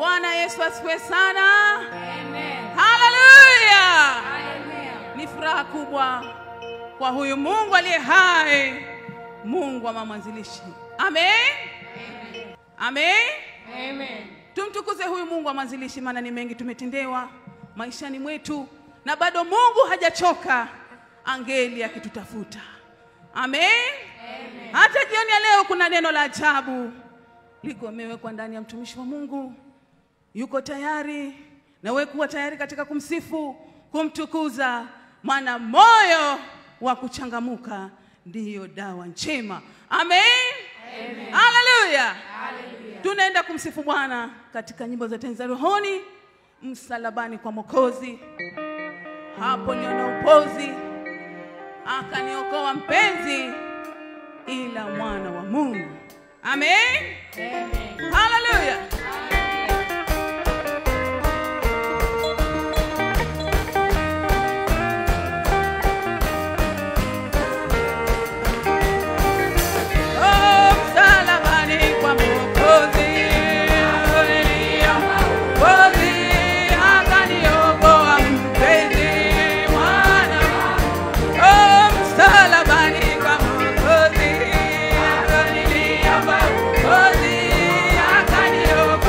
Bwana Yesu asifiwe sana. Amen. Hallelujah. Amen. Ni furaha kubwa kwa huyu Mungu aliye hai, Mungu wa mwanzilishi. Amen. Amen. Amen. Amen. Tumtukuze huyu Mungu wa mwanzilishi, maana ni mengi tumetendewa maishani mwetu na bado Mungu hajachoka, angeli akitutafuta. Amen. Amen. Hata jioni ya leo kuna neno la ajabu liko imewekwa ndani ya mtumishi wa Mungu. Yuko tayari na wewe kuwa tayari katika kumsifu, kumtukuza, maana moyo wa kuchangamuka ndiyo dawa njema. Amen. Amen. Hallelujah. Hallelujah. Tunaenda kumsifu Bwana katika nyimbo za tenzi za rohoni. Msalabani kwa Mwokozi, hapo niona upozi, akaniokoa mpenzi, ila mwana wa Mungu. Amen. Amen. Hallelujah. Akaniokoa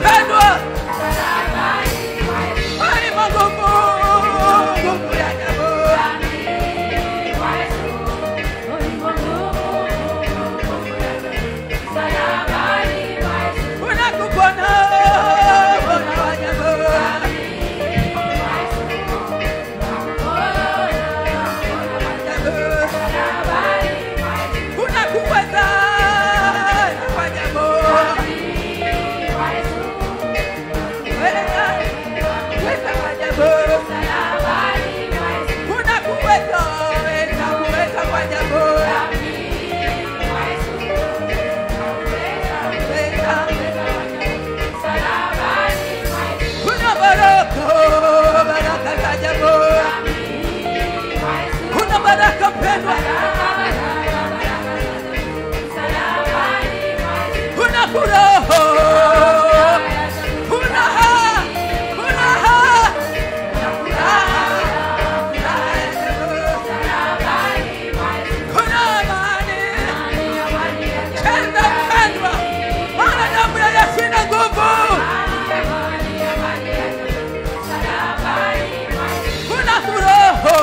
pendwa. Ai magumu, nguvu ya ajabu. Unakupona, Bwana wa ajabu. Unakuweza wa ajabu. Weza wa ajabu. Unakuweza wa ajabu. Kuna baraka za ajabu. Kuna baraka pendwa. Kuna furaha. Kuna amani. Cheza pendwa. Maana damu ya Yesu ina nguvu. Kuna furaha.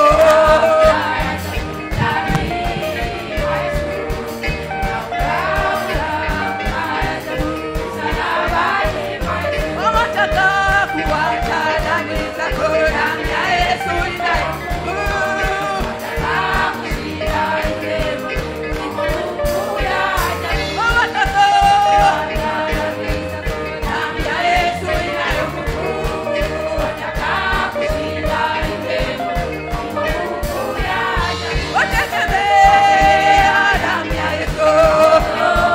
Mama taka kuacha damu zako, damu ya Yesu ina nguvu. Mama taka damu ya Yesu ina nguvu. Wategemea damu ya Yesu.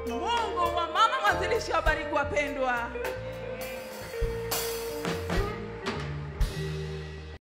Mungu wa mama mwanzilishi, wabariki wapendwa.